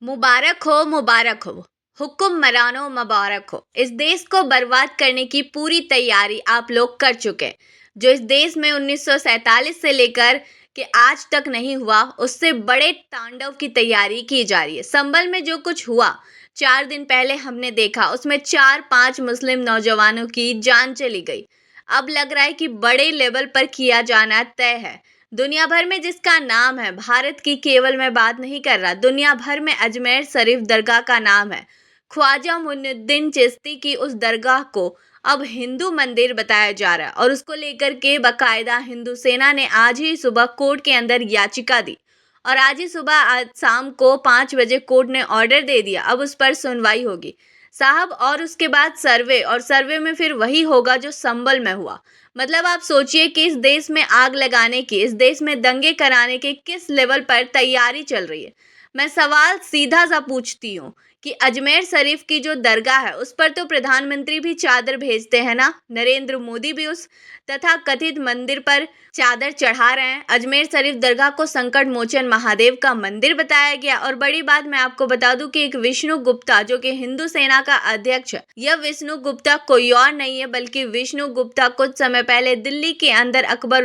मुबारक हो, हुक्मरानों मुबारक हो। इस देश को बर्बाद करने की पूरी तैयारी आप लोग कर चुके हैं। जो इस देश में 1947 से लेकर के आज तक नहीं हुआ, उससे बड़े तांडव की तैयारी की जा रही है। संभल में जो कुछ हुआ 4 दिन पहले हमने देखा, उसमें 4-5 मुस्लिम नौजवानों की जान चली गई। अब लग रहा है कि बड़े लेवल पर किया जाना तय है। दुनिया भर में जिसका नाम है, भारत की केवल मैं बात नहीं कर रहा, दुनिया भर में अजमेर शरीफ दरगाह का नाम है। ख्वाजा मुइनुद्दीन चिश्ती की उस दरगाह को अब हिंदू मंदिर बताया जा रहा है और उसको लेकर के बाकायदा हिंदू सेना ने आज ही सुबह कोर्ट के अंदर याचिका दी और आज ही सुबह, आज शाम को 5 बजे कोर्ट ने ऑर्डर दे दिया। अब उस पर सुनवाई होगी साहब, और उसके बाद सर्वे, और सर्वे में फिर वही होगा जो संभल में हुआ। मतलब आप सोचिए कि इस देश में आग लगाने की, इस देश में दंगे कराने के किस लेवल पर तैयारी चल रही है। मैं सवाल सीधा सा पूछती हूँ कि अजमेर शरीफ की जो दरगाह है उस पर तो प्रधानमंत्री भी चादर भेजते हैं ना, नरेंद्र मोदी भी उस तथा कथित मंदिर पर चादर चढ़ा रहे हैं। अजमेर शरीफ दरगाह को संकट मोचन महादेव का मंदिर बताया गया। और बड़ी बात मैं आपको बता दूं कि एक विष्णु गुप्ता, जो कि हिंदू सेना का अध्यक्ष है, यह विष्णु गुप्ता कोई और नहीं है बल्कि विष्णु गुप्ता कुछ समय पहले दिल्ली के अंदर अकबर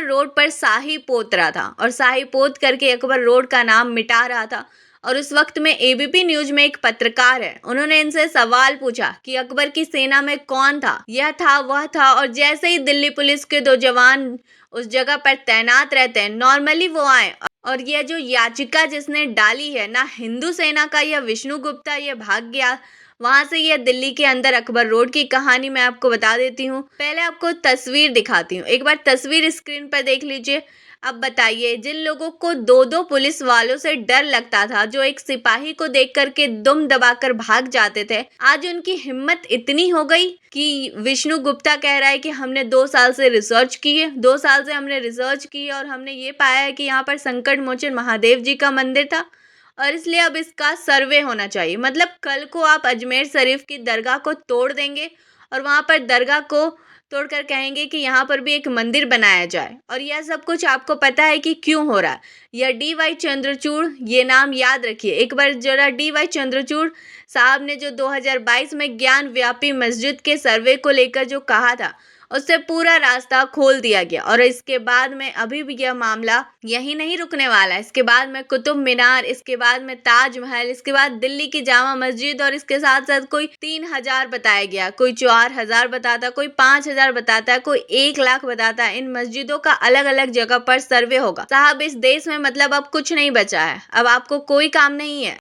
रोड पर शाही पोत रहा था और शाही पोत करके अकबर रोड का नाम मिटा रहा था। और उस वक्त में एबीपी न्यूज में एक पत्रकार है, उन्होंने इनसे सवाल पूछा कि अकबर की सेना में कौन था, यह था वह था, और जैसे ही दिल्ली पुलिस के 2 जवान उस जगह पर तैनात रहते हैं, नॉर्मली वो आए। और यह जो याचिका जिसने डाली है ना, हिंदू सेना का यह विष्णु गुप्ता, यह भाग गया वहां से। यह दिल्ली के अंदर अकबर रोड की कहानी मैं आपको बता देती हूँ। पहले आपको तस्वीर दिखाती हूँ, एक बार तस्वीर स्क्रीन पर देख लीजिए। अब बताइए, जिन लोगों को 2-2 पुलिस वालों से डर लगता था, जो एक सिपाही को देख करके दुम दबाकर भाग जाते थे, आज उनकी हिम्मत इतनी हो गई कि विष्णु गुप्ता कह रहा है कि हमने 2 साल से रिसर्च की है, 2 साल से हमने रिसर्च की और हमने ये पाया है कि यहाँ पर संकट मोचन महादेव जी का मंदिर था और इसलिए अब इसका सर्वे होना चाहिए। मतलब कल को आप अजमेर शरीफ की दरगाह को तोड़ देंगे और वहां पर दरगाह को तोड़कर कहेंगे कि यहाँ पर भी एक मंदिर बनाया जाए। और यह सब कुछ आपको पता है कि क्यों हो रहा है। यह DY चंद्रचूड़, ये नाम याद रखिए एक बार जरा। DY चंद्रचूड़ साहब ने जो 2022 में ज्ञान व्यापी मस्जिद के सर्वे को लेकर जो कहा था, उससे पूरा रास्ता खोल दिया गया। और इसके बाद में अभी भी यह मामला यही नहीं रुकने वाला है। इसके बाद में कुतुब मीनार, इसके बाद में ताजमहल, इसके बाद दिल्ली की जामा मस्जिद, और इसके साथ साथ कोई 3000 बताया गया, कोई 4000 बताता, कोई 5000 बताता, कोई 1 लाख बताता। इन मस्जिदों का अलग अलग जगह पर सर्वे होगा साहब। इस देश में मतलब अब कुछ नहीं बचा है, अब आपको कोई काम नहीं है।